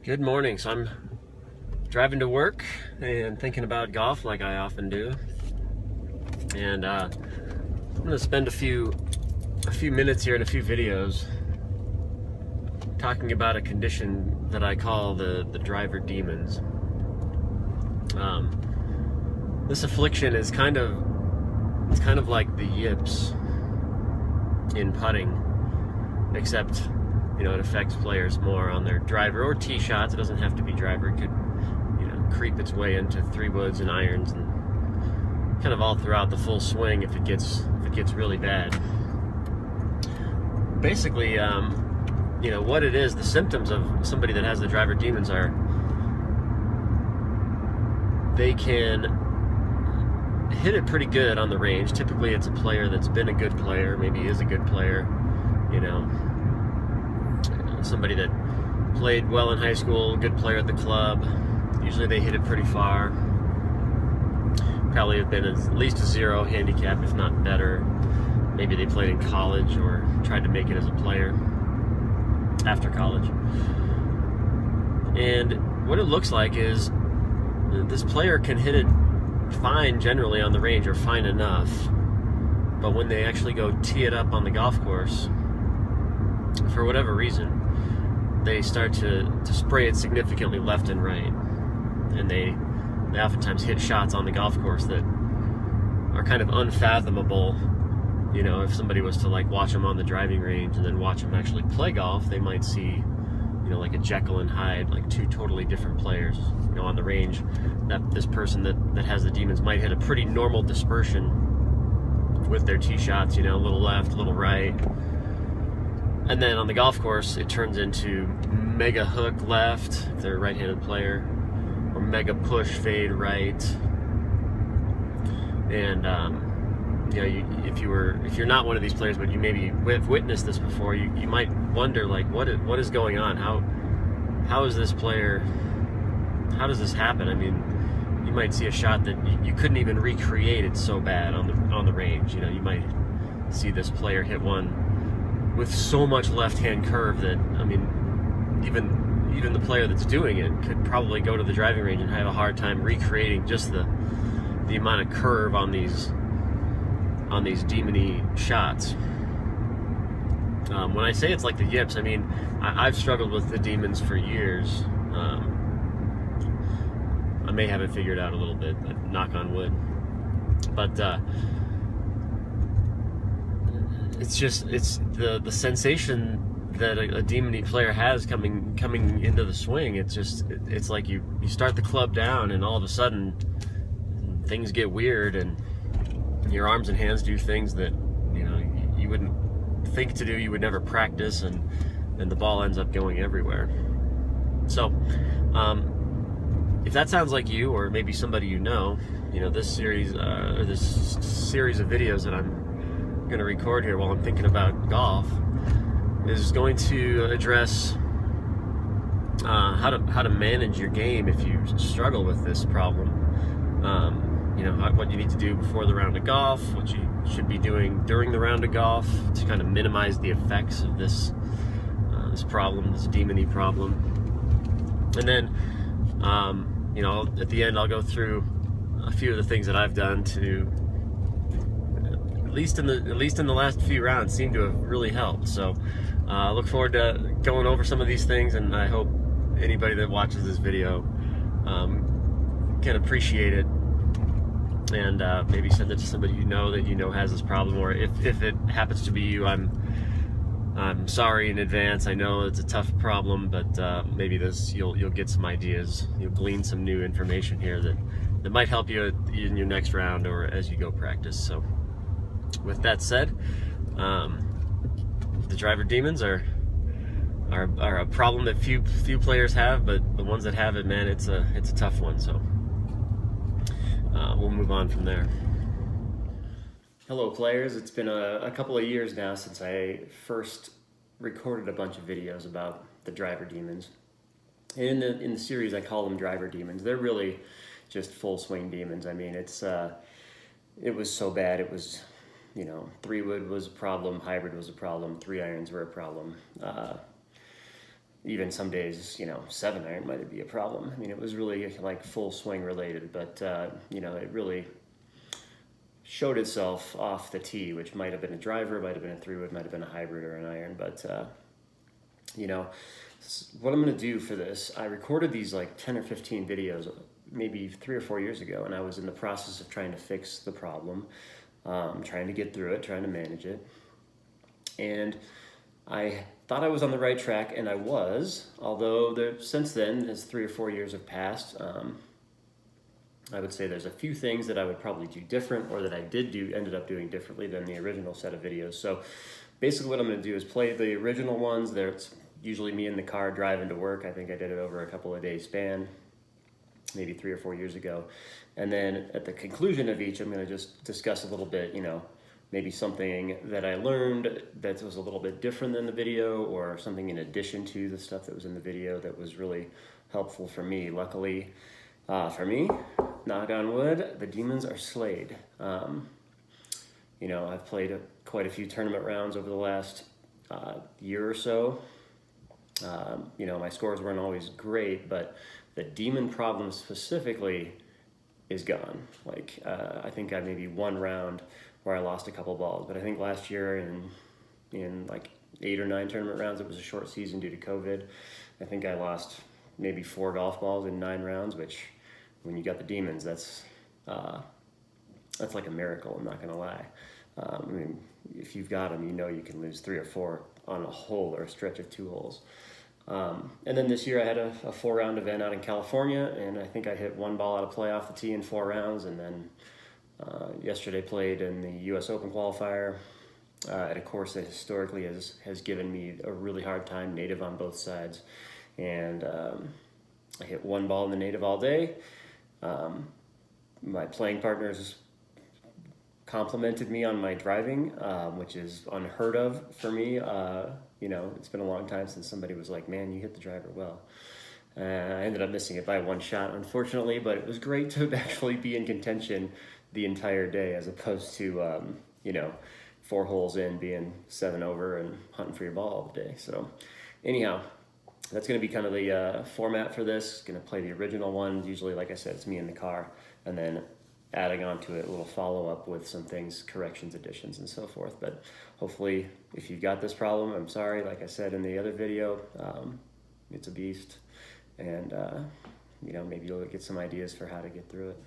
Good morning. So I'm driving to work and thinking about golf like I often do. And I'm going to spend a few minutes here in a few videos talking about a condition that I call the driver demons. This affliction is kind of like the yips in putting, except it affects players more on their driver or tee shots. It doesn't have to be driver. It could creep its way into 3-woods and irons and kind of all throughout the full swing if it gets really bad. Basically, what it is, the symptoms of somebody that has the driver demons are they can hit it pretty good on the range. Typically it's a player that's been a good player, maybe is a good player, somebody that played well in high school, good player at the club. Usually they hit it pretty far. Probably have been at least a 0 handicap, if not better. Maybe they played in college or tried to make it as a player after college. And what it looks like is this player can hit it fine generally on the range, or fine enough, but when they actually go tee it up on the golf course, for whatever reason, they start to spray it significantly left and right, and they oftentimes hit shots on the golf course that are kind of unfathomable. If somebody was to watch them on the driving range and then watch them actually play golf, they might see like a Jekyll and Hyde, like two totally different players. On the range, that this person that has the demons might hit a pretty normal dispersion with their tee shots, a little left, a little right. And then on the golf course, it turns into mega hook left, if they're a right-handed player, or mega push fade right. And if you're not one of these players, but you maybe have witnessed this before, you might wonder what is going on? How is this player? How does this happen? I mean, you might see a shot that you couldn't even recreate. It's so bad on the range. You might see this player hit one with so much left-hand curve that, I mean, even the player that's doing it could probably go to the driving range and have a hard time recreating just the amount of curve on these demony shots. When I say it's like the yips, I mean, I've struggled with the demons for years. I may have it figured out a little bit, but knock on wood. But it's the sensation that a demony player has coming into the swing. It's like you start the club down, and all of a sudden things get weird, and your arms and hands do things that you wouldn't think to do, you would never practice, and the ball ends up going everywhere. So if that sounds like you, or maybe somebody this series of videos that I'm going to record here while I'm thinking about golf is going to address how to manage your game if you struggle with this problem. What you need to do before the round of golf, what you should be doing during the round of golf to kind of minimize the effects of this problem, this demony problem. And then at the end I'll go through a few of the things that I've done to, at least in the last few rounds, seem to have really helped. So I look forward to going over some of these things, and I hope anybody that watches this video can appreciate it, and maybe send it to somebody that has this problem. Or if it happens to be you, I'm sorry in advance. I know it's a tough problem, but maybe you'll get some ideas. You'll glean some new information here that might help you in your next round or as you go practice. So with that said, the driver demons are a problem that few players have, but the ones that have it, man, it's a tough one. So we'll move on from there. Hello players, it's been a couple of years now since I first recorded a bunch of videos about the driver demons. And in the series I call them driver demons. They're really just full swing demons. I mean, it was so bad. It was, 3-wood was a problem, hybrid was a problem, 3 irons were a problem. even some days, 7-iron might be a problem. I mean, it was really like full swing related, but it really showed itself off the tee, which might have been a driver, might have been a 3-wood, might have been a hybrid or an iron. But what I'm going to do for this, I recorded these like 10 or 15 videos maybe 3 or 4 years ago, and I was in the process of trying to fix the problem, trying to get through it, trying to manage it. And I thought I was on the right track, and I was, although since then, as 3 or 4 years have passed, I would say there's a few things that I would probably do different, or that I ended up doing differently than the original set of videos. So basically what I'm going to do is play the original ones. There's usually me in the car driving to work. I think I did it over a couple of days span, maybe 3 or 4 years ago. And then at the conclusion of each, I'm going to just discuss a little bit, maybe something that I learned that was a little bit different than the video, or something in addition to the stuff that was in the video that was really helpful for me. Luckily, for me, knock on wood, the demons are slayed. I've played quite a few tournament rounds over the last year or so. My scores weren't always great, but the demon problem specifically is gone. Like, I think I maybe one round where I lost a couple balls, but I think last year in like 8 or 9 tournament rounds, it was a short season due to COVID. I think I lost maybe 4 golf balls in 9 rounds, which when you got the demons, that's like a miracle, I'm not gonna lie. I mean, if you've got them, you can lose 3 or 4 on a hole or a stretch of 2 holes. And then this year I had a 4-round event out in California, and I think I hit 1 ball out of play off the tee in 4 rounds. And then yesterday played in the US Open qualifier at a course that historically has given me a really hard time, native on both sides. And I hit 1 ball in the native all day. My playing partners complimented me on my driving, which is unheard of for me. It's been a long time since somebody was like, man, you hit the driver well. I ended up missing it by 1 shot, unfortunately, but it was great to actually be in contention the entire day, as opposed to, 4 holes in, being 7 over and hunting for your ball all day. So anyhow, that's going to be kind of the format for this. Going to play the original one. Usually, like I said, it's me in the car, and then adding on to it a little follow-up with some things, corrections, additions, and so forth. But hopefully, if you've got this problem, I'm sorry. Like I said in the other video, it's a beast. And, maybe you'll get some ideas for how to get through it.